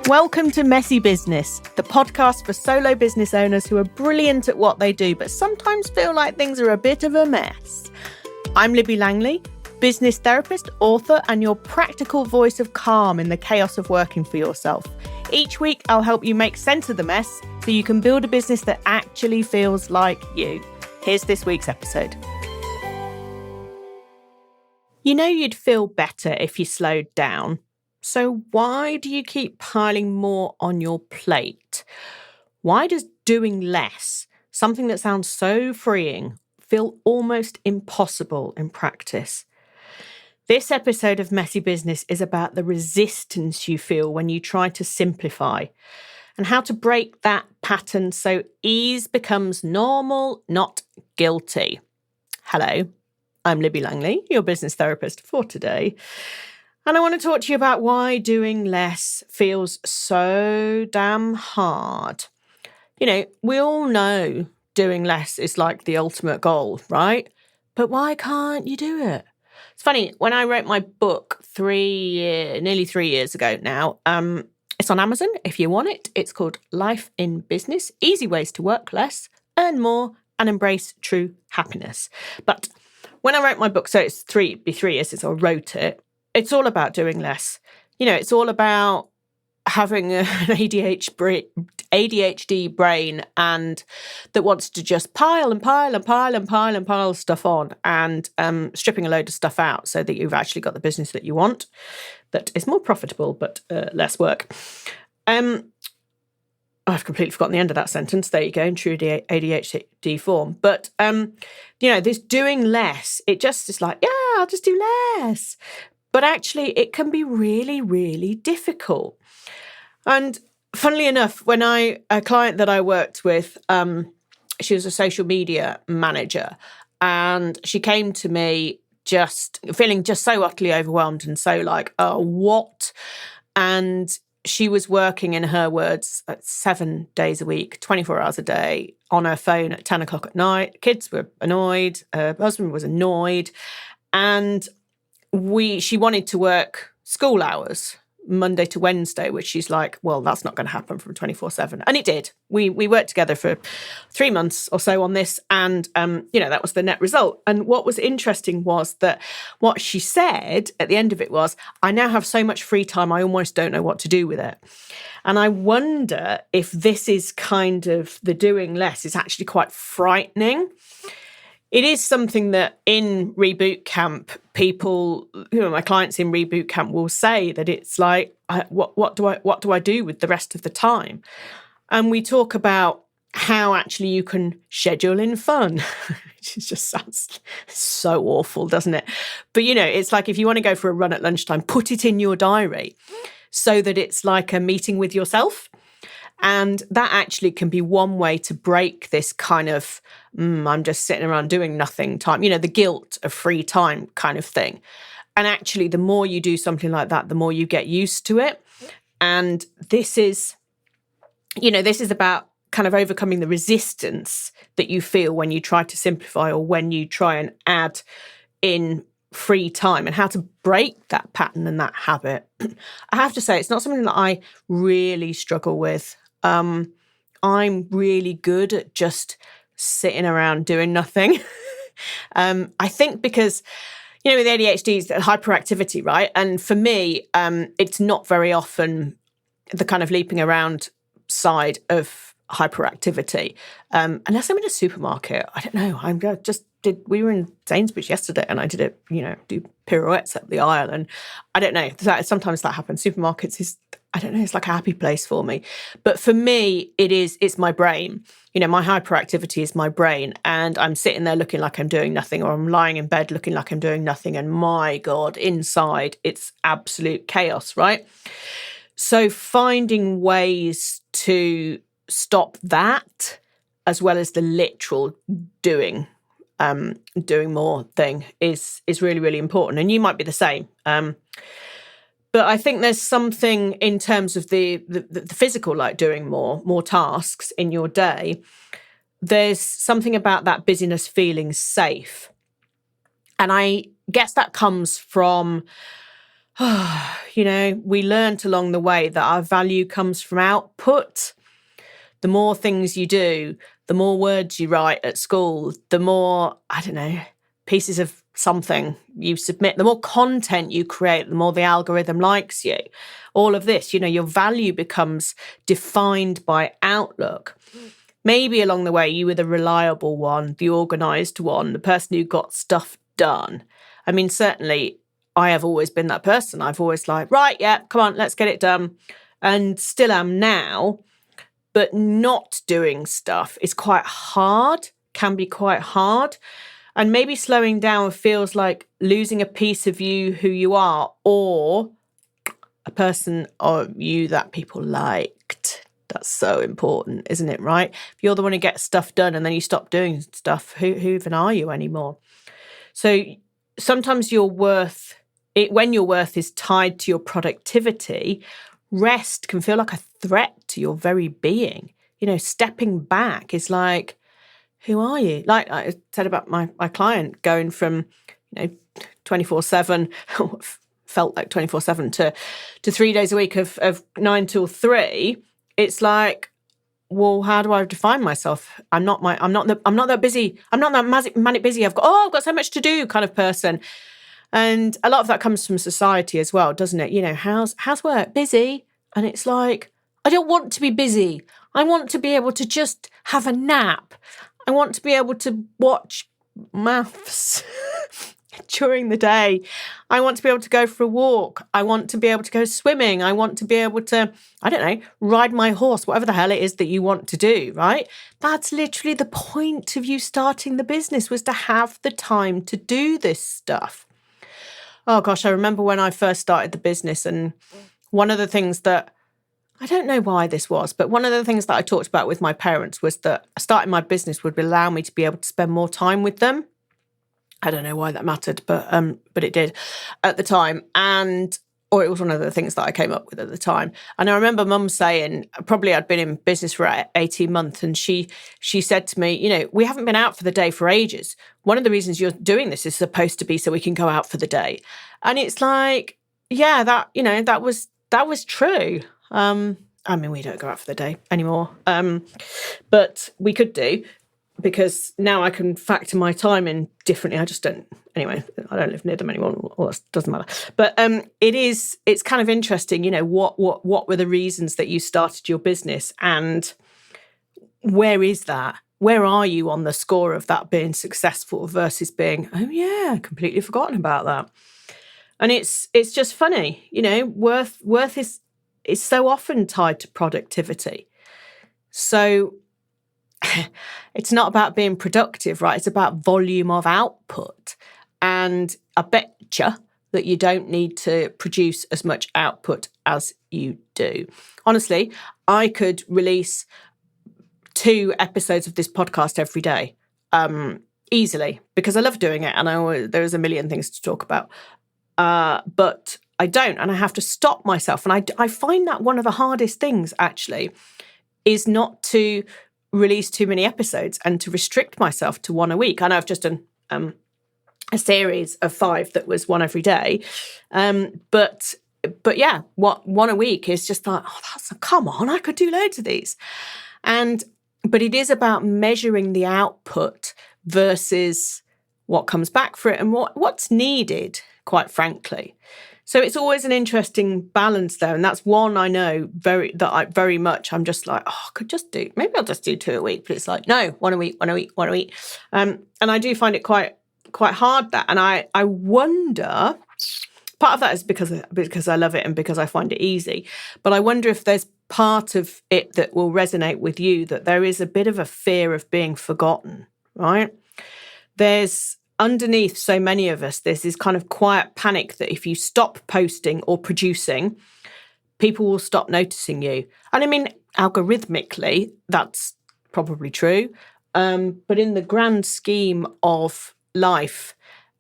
Welcome to Messy Business, the podcast for solo business owners who are brilliant at what they do, but sometimes feel like things are a bit of a mess. I'm Libby Langley, business therapist, author, and your practical voice of calm in the chaos of working for yourself. Each week, I'll help you make sense of the mess so you can build a business that actually feels like you. Here's this week's episode. You know you'd feel better if you slowed down. So why do you keep piling more on your plate? Why does doing less, something that sounds so freeing, feel almost impossible in practice? This episode of Messy Business is about the resistance you feel when you try to simplify and how to break that pattern so ease becomes normal, not guilty. Hello, I'm Libby Langley, your business therapist for today. And I want to talk to you about why doing less feels so damn hard. You know, we all know doing less is like the ultimate goal, right? But why can't you do it? It's funny, when I wrote my book nearly 3 years ago now, it's on Amazon if you want it. It's called Life in Business, Easy Ways to Work Less, Earn More, and Embrace True Happiness. But when I wrote my book, so it'd be 3 years since I wrote it, it's all about doing less. You know, it's all about having an ADHD brain and that wants to just pile stuff on and stripping a load of stuff out so that you've actually got the business that you want that is more profitable but less work. I've completely forgotten the end of that sentence. There you go, in true ADHD form. But, this doing less, it just is like, yeah, I'll just do less. But actually, it can be really, really difficult. And funnily enough, when a client that I worked with, she was a social media manager, and she came to me just feeling just so utterly overwhelmed and so like, oh, what? And she was working, in her words, 7 days a week, 24 hours a day, on her phone at 10 o'clock at night. Kids were annoyed. Her husband was annoyed. And she wanted to work school hours, Monday to Wednesday, which she's like, well, that's not going to happen from 24/7. And it did. We worked together for 3 months or so on this. And, that was the net result. And what was interesting was that what she said at the end of it was, I now have so much free time, I almost don't know what to do with it. And I wonder if this is kind of the doing less is actually quite frightening. It is something that in Reboot Camp, people, my clients in Reboot Camp will say that it's like, what do I do with the rest of the time? And we talk about how actually you can schedule in fun, which just sounds so awful, doesn't it? But, it's like if you want to go for a run at lunchtime, put it in your diary so that it's like a meeting with yourself. And that actually can be one way to break this kind of, I'm just sitting around doing nothing time, the guilt of free time kind of thing. And actually, the more you do something like that, the more you get used to it. And this is about kind of overcoming the resistance that you feel when you try to simplify or when you try and add in free time and how to break that pattern and that habit. I have to say, it's not something that I really struggle with. I'm really good at just sitting around doing nothing. I think because, with ADHD, it's hyperactivity, right? And for me, it's not very often the kind of leaping around side of hyperactivity. Unless I'm in a supermarket, I don't know. We were in Sainsbury's yesterday and I did it, do pirouettes up the aisle. And I don't know, sometimes that happens. Supermarkets is, I don't know, it's like a happy place for me. But for me, it's my brain. My hyperactivity is my brain. And I'm sitting there looking like I'm doing nothing, or I'm lying in bed looking like I'm doing nothing. And my God, inside, it's absolute chaos, right? So finding ways to stop that, as well as the literal doing more thing is really, really important. And you might be the same. But I think there's something in terms of the physical, like doing more tasks in your day. There's something about that busyness feeling safe. And I guess that comes from we learnt along the way that our value comes from output. The more things you do, the more words you write at school, the more, pieces of something you submit, the more content you create, the more the algorithm likes you. All of this, your value becomes defined by outlook. Maybe along the way, you were the reliable one, the organised one, the person who got stuff done. I mean, certainly I have always been that person. I've always right, yeah, come on, let's get it done. And still am now. But not doing stuff is quite hard, can be quite hard. And maybe slowing down feels like losing a piece of you, who you are, or a person of you that people liked. That's so important, isn't it, right? If you're the one who gets stuff done and then you stop doing stuff, who even are you anymore? So sometimes when your worth is tied to your productivity, rest can feel like a threat to your very being. Stepping back is like, who are you? Like I said about my client going from, 24/7, felt like 24/7 to 3 days a week of 9 till 3. It's like, well, how do I define myself? I'm not that busy. I'm not that manic busy. I've got so much to do kind of person. And a lot of that comes from society as well, doesn't it? How's work? Busy. And it's like, I don't want to be busy. I want to be able to just have a nap. I want to be able to watch maths during the day. I want to be able to go for a walk. I want to be able to go swimming. I want to be able to, ride my horse, whatever the hell it is that you want to do, right? That's literally the point of you starting the business, was to have the time to do this stuff. Oh gosh, I remember when I first started the business, and one of the things that, I don't know why this was, but one of the things that I talked about with my parents was that starting my business would allow me to be able to spend more time with them. I don't know why that mattered, but it did at the time. Or it was one of the things that I came up with at the time. And I remember Mum saying, probably I'd been in business for 18 months, and she said to me, we haven't been out for the day for ages. One of the reasons you're doing this is supposed to be so we can go out for the day. And it's like, yeah, that was true. We don't go out for the day anymore. But we could do, because now I can factor my time in differently. I just don't. Anyway, I don't live near them anymore. Well, it doesn't matter. But it's kind of interesting, what were the reasons that you started your business, and where is that? Where are you on the score of that being successful versus being, oh yeah, completely forgotten about that? And it's just funny, worth is so often tied to productivity. So it's not about being productive, right? It's about volume of output. And I betcha that you don't need to produce as much output as you do. Honestly, I could release 2 episodes of this podcast every day, easily, because I love doing it, and there's a million things to talk about. But I don't, and I have to stop myself. And I find that one of the hardest things, actually, is not to release too many episodes and to restrict myself to 1 a week. I know I've just done a series of 5 that was 1 every day. But yeah, 1 a week is just like, come on, I could do loads of these. But it is about measuring the output versus what comes back for it and what's needed, quite frankly. So it's always an interesting balance there. And that's one I know very much, I'm just like, maybe I'll just do 2 a week. But it's like, no, 1 a week. And I do find it quite hard, that. And I wonder, part of that is because I love it and because I find it easy. But I wonder if there's part of it that will resonate with you, that there is a bit of a fear of being forgotten, right? There's, underneath so many of us, there's this kind of quiet panic that if you stop posting or producing, people will stop noticing you. And I mean, algorithmically, that's probably true. But in the grand scheme of life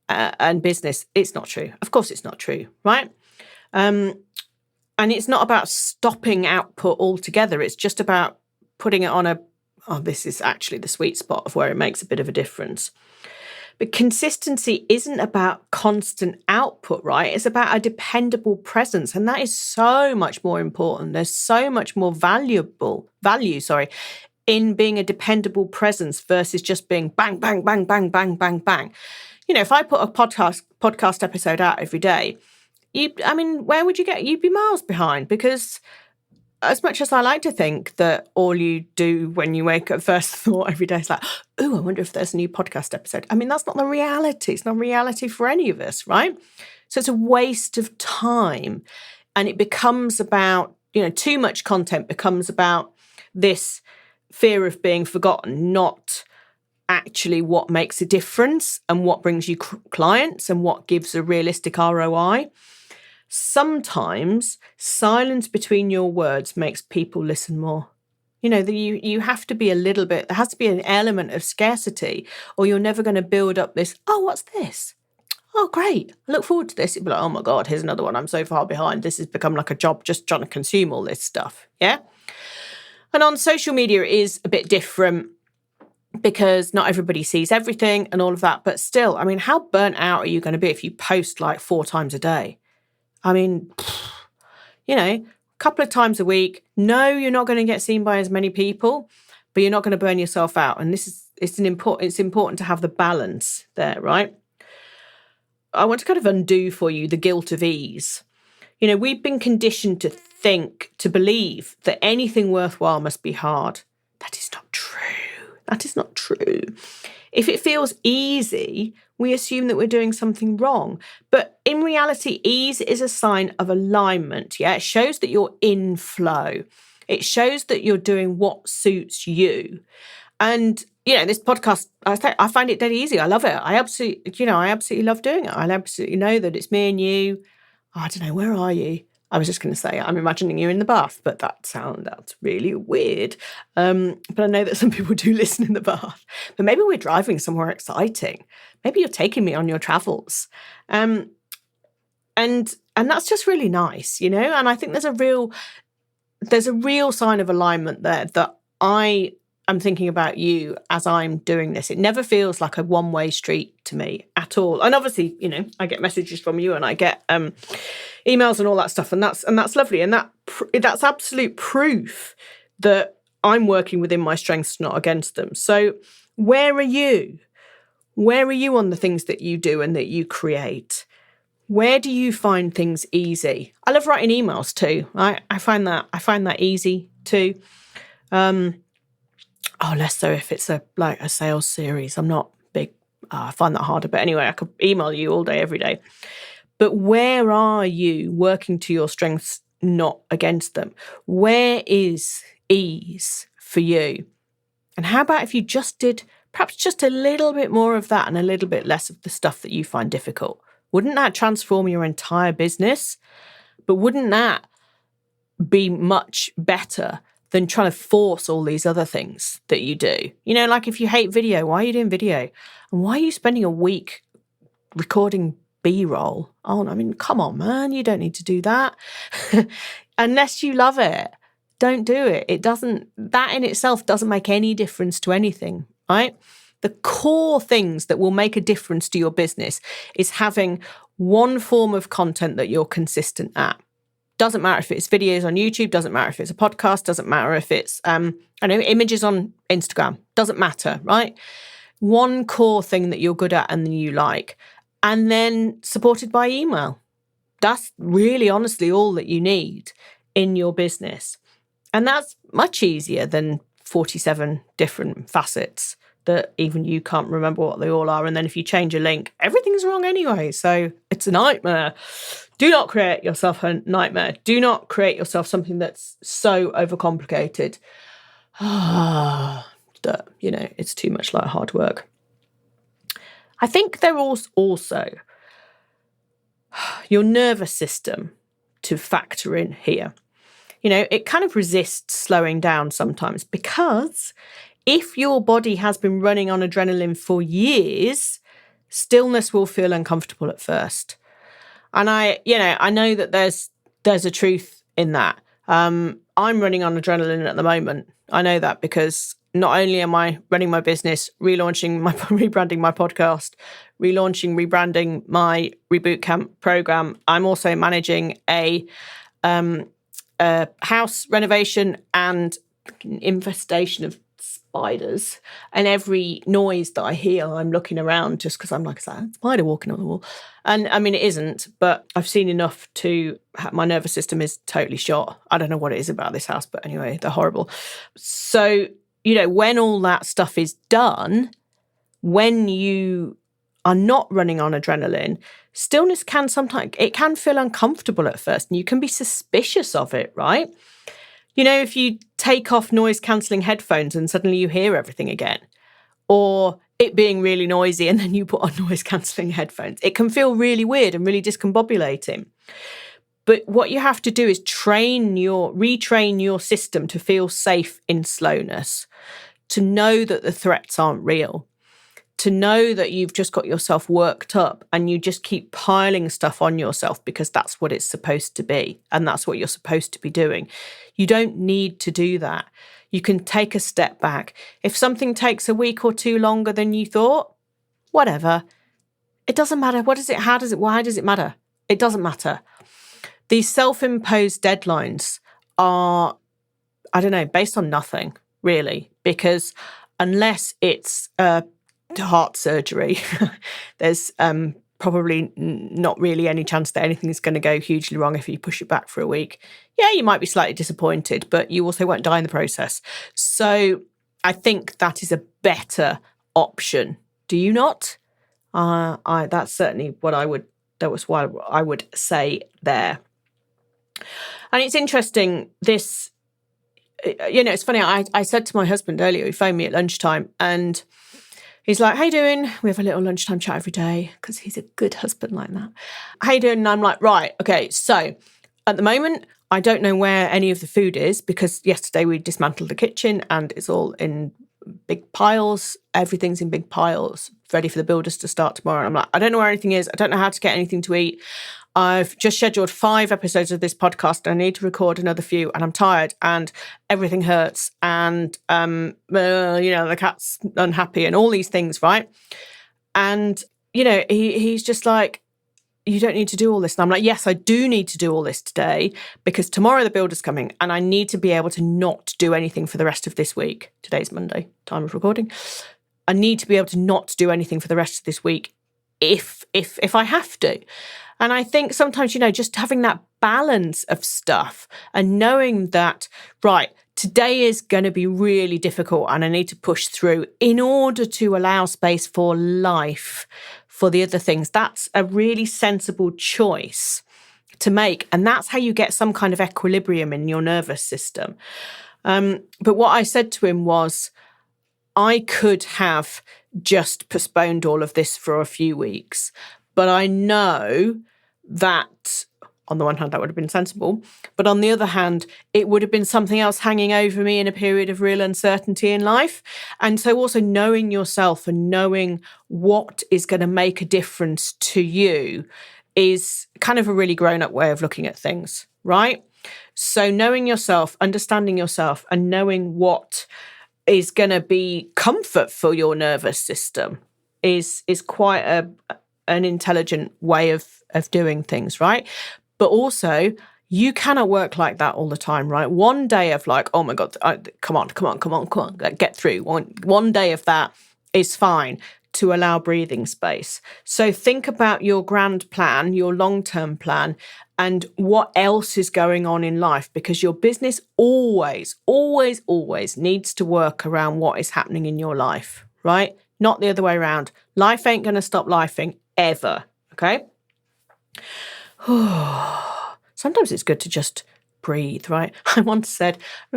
and business, it's not true. Of course it's not true, right? And it's not about stopping output altogether. It's just about putting it on this is actually the sweet spot of where it makes a bit of a difference. But consistency isn't about constant output, right? It's about a dependable presence. And that is so much more important. There's so much more value, in being a dependable presence versus just being bang, bang, bang, bang, bang, bang, bang. If I put a podcast episode out every day, where would you get? You'd be miles behind, because as much as I like to think that all you do when you wake up, first thought every day is like, oh, I wonder if there's a new podcast episode. That's not the reality. It's not reality for any of us, right? So it's a waste of time. And it becomes about, too much content becomes about this fear of being forgotten, not actually what makes a difference and what brings you clients and what gives a realistic ROI. Sometimes silence between your words makes people listen more. You have to be a little bit, there has to be an element of scarcity, or you're never going to build up this, oh, what's this? Oh, great. I look forward to this. It'd be like, oh my God, here's another one. I'm so far behind. This has become like a job, just trying to consume all this stuff. Yeah. And on social media, it is a bit different, because not everybody sees everything and all of that. But still, how burnt out are you going to be if you post like 4 times a day? A couple of times a week. No, you're not going to get seen by as many people, but you're not going to burn yourself out. And it's important to have the balance there, right? I want to kind of undo for you the guilt of ease. We've been conditioned to believe that anything worthwhile must be hard. That is not true. That is not true. If it feels easy, we assume that we're doing something wrong. But in reality, ease is a sign of alignment. Yeah, it shows that you're in flow. It shows that you're doing what suits you. And this podcast, I find it dead easy. I love it. I absolutely love doing it. I absolutely know that it's me and you. I don't know, where are you? I was just going to say, I'm imagining you in the bath, but that's really weird. But I know that some people do listen in the bath. But maybe we're driving somewhere exciting. Maybe you're taking me on your travels. And that's just really nice, And I think there's a real sign of alignment there that I am thinking about you as I'm doing this. It never feels like a one-way street to me at all. And obviously, I get messages from you and I get emails and all that stuff, and that's lovely, and that's absolute proof that I'm working within my strengths, not against them. So where are you? Where are you on the things that you do and that you create? Where do you find things easy? I love writing emails too. I find that easy too. Less so if it's a sales series. I'm not big. I find that harder. But anyway, I could email you all day, every day. But where are you working to your strengths, not against them? Where is ease for you? And how about if you just did perhaps just a little bit more of that and a little bit less of the stuff that you find difficult? Wouldn't that transform your entire business? But wouldn't that be much better than trying to force all these other things that you do? Like if you hate video, why are you doing video? And why are you spending a week recording B-roll? Come on, man, you don't need to do that. Unless you love it, don't do it. That in itself doesn't make any difference to anything, right? The core things that will make a difference to your business is having one form of content that you're consistent at. Doesn't matter if it's videos on YouTube, doesn't matter if it's a podcast, doesn't matter if it's images on Instagram, doesn't matter, right? One core thing that you're good at and you like, and then supported by email. That's really honestly all that you need in your business. And that's much easier than 47 different facets that even you can't remember what they all are. And then if you change a link, everything's wrong anyway. So it's a nightmare. Do not create yourself a nightmare. Do not create yourself something that's so overcomplicated that, it's too much like hard work. I think there was also your nervous system to factor in here. It kind of resists slowing down sometimes, because if your body has been running on adrenaline for years, stillness will feel uncomfortable at first. And I know that there's a truth in that. I'm running on adrenaline at the moment. I know that because not only am I running my business, rebranding my podcast, rebranding my Reboot Camp program, I'm also managing a house renovation and infestation of spiders. And every noise that I hear, I'm looking around just because I'm like, is that a spider walking on the wall? And I mean, it isn't, but I've seen enough my nervous system is totally shot. I don't know what it is about this house, but anyway, they're horrible. So, when all that stuff is done, when you are not running on adrenaline, stillness it can feel uncomfortable at first, and you can be suspicious of it, right? If you take off noise-cancelling headphones and suddenly you hear everything again, or it being really noisy and then you put on noise-cancelling headphones, it can feel really weird and really discombobulating. But what you have to do is retrain your system to feel safe in slowness, to know that the threats aren't real, to know that you've just got yourself worked up and you just keep piling stuff on yourself because that's what it's supposed to be and that's what you're supposed to be doing. You don't need to do that. You can take a step back. If something takes a week or two longer than you thought, whatever. It doesn't matter. Why does it matter? It doesn't matter. These self-imposed deadlines are, based on nothing, really, because unless it's heart surgery, there's probably not really any chance that anything is going to go hugely wrong if you push it back for a week. Yeah, you might be slightly disappointed, but you also won't die in the process. So I think that is a better option. Do you not? That's certainly that was what I would say there. And it's interesting, it's funny, I said to my husband earlier, he phoned me at lunchtime, and he's like, how you doing? We have a little lunchtime chat every day because he's a good husband like that. How you doing? And I'm like, right, okay, so at the moment, I don't know where any of the food is because yesterday we dismantled the kitchen and it's all in big piles. Everything's in big piles, ready for the builders to start tomorrow. And I'm like, I don't know where anything is. I don't know how to get anything to eat. I've just scheduled 5 episodes of this podcast. I need to record another few, and I'm tired, and everything hurts, and the cat's unhappy, and all these things, right? And he's just like, you don't need to do all this. And I'm like, yes, I do need to do all this today because tomorrow the builder's coming, and I need to be able to not do anything for the rest of this week. Today's Monday, time of recording. I need to be able to not do anything for the rest of this week if I have to. And I think sometimes, just having that balance of stuff and knowing that, right, today is going to be really difficult and I need to push through in order to allow space for life, for the other things. That's a really sensible choice to make. And that's how you get some kind of equilibrium in your nervous system. But what I said to him was, I could have just postponed all of this for a few weeks, but I know that on the one hand, that would have been sensible, but on the other hand, it would have been something else hanging over me in a period of real uncertainty in life. And so also knowing yourself and knowing what is going to make a difference to you is kind of a really grown-up way of looking at things, right? So knowing yourself, understanding yourself, and knowing what is going to be comfort for your nervous system is quite an intelligent way of doing things, right? But also, you cannot work like that all the time, right? One day of like, oh my God, come on, get through. One day of that is fine to allow breathing space. So think about your grand plan, your long-term plan, and what else is going on in life, because your business always needs to work around what is happening in your life, right? Not the other way around. Life ain't going to stop lifing ever, okay? Sometimes it's good to just breathe, right? I remember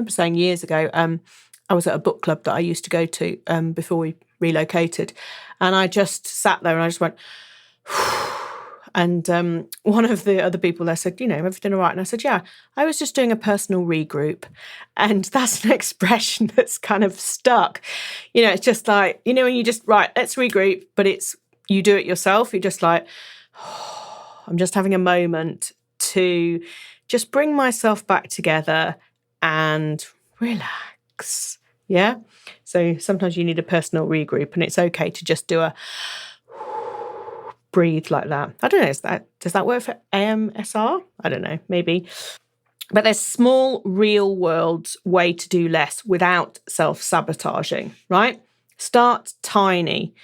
saying years ago, I was at a book club that I used to go to before we relocated, and I just sat there and I just went, and one of the other people there said, everything all right? And I said, yeah, I was just doing a personal regroup. And that's an expression that's kind of stuck. It's just like, when you just, right, let's regroup, but you do it yourself. You're just like, I'm just having a moment to just bring myself back together and relax, Yeah. So sometimes you need a personal regroup, and it's okay to just do a breathe like that. I don't know, does that work for AMSR? I don't know, maybe. But there's small, real world way to do less without self-sabotaging, right? Start tiny.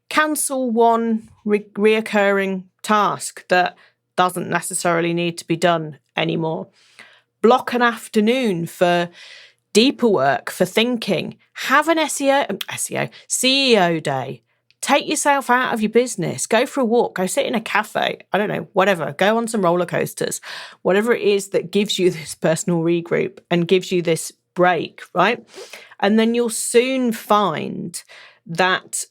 Cancel one reoccurring task that doesn't necessarily need to be done anymore. Block an afternoon for deeper work, for thinking. Have an CEO day. Take yourself out of your business. Go for a walk. Go sit in a cafe. I don't know, whatever. Go on some roller coasters. Whatever it is that gives you this personal regroup and gives you this break, right? And then you'll soon find that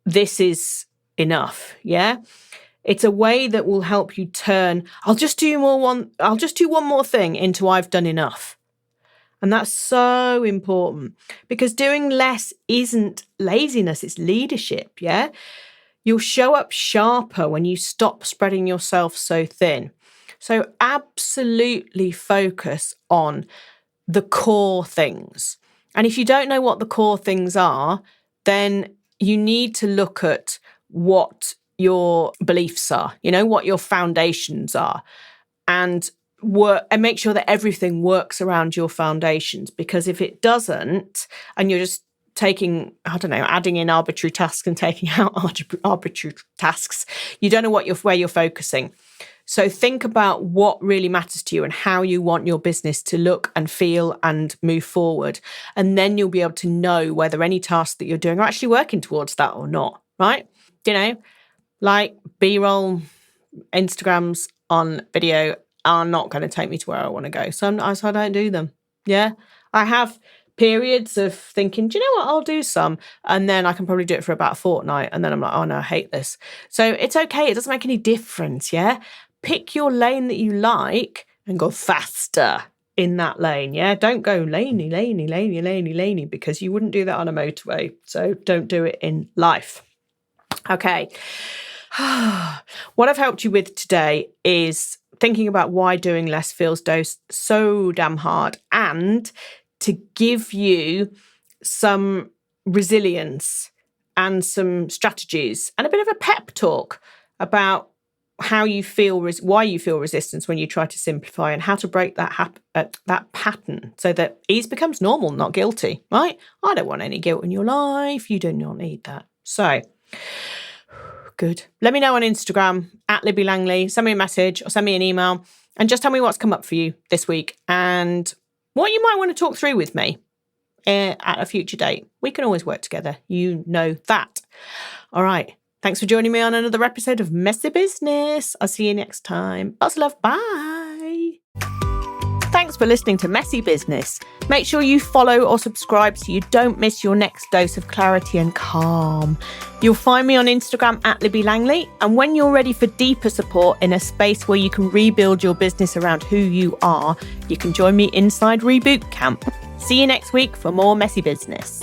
this is enough, yeah? It's a way that will help you turn, I'll just do one more thing into I've done enough. And that's so important because doing less isn't laziness, it's leadership, yeah? You'll show up sharper when you stop spreading yourself so thin. So absolutely focus on the core things. And if you don't know what the core things are, then you need to look at what your beliefs are, what your foundations are, and make sure that everything works around your foundations. Because if it doesn't, and you're just adding in arbitrary tasks and taking out arbitrary tasks, you don't know where you're focusing. So think about what really matters to you and how you want your business to look and feel and move forward. And then you'll be able to know whether any tasks that you're doing are actually working towards that or not, right? Like B-roll Instagrams on video are not going to take me to where I want to go. So I don't do them. Yeah. I have periods of thinking, do you know what? I'll do some. And then I can probably do it for about a fortnight. And then I'm like, oh no, I hate this. So it's okay. It doesn't make any difference. Yeah. Pick your lane that you like and go faster in that lane. Yeah. Don't go laney, because you wouldn't do that on a motorway. So don't do it in life. Okay. What I've helped you with today is thinking about why doing less feels so damn hard, and to give you some resilience and some strategies and a bit of a pep talk about how you feel, why you feel resistance when you try to simplify, and how to break that pattern so that ease becomes normal, not guilty, right? I don't want any guilt in your life. You do not need that. So good. Let me know on Instagram @LibbyLangley. Send me a message or send me an email and just tell me what's come up for you this week and what you might want to talk through with me at a future date. We can always work together. You know that. All right. Thanks for joining me on another episode of Messy Business. I'll see you next time. Lots of love. Bye. Thanks for listening to Messy Business. Make sure you follow or subscribe so you don't miss your next dose of clarity and calm. You'll find me on Instagram @LibbyLangley. And when you're ready for deeper support in a space where you can rebuild your business around who you are, you can join me inside Reboot Camp. See you next week for more Messy Business.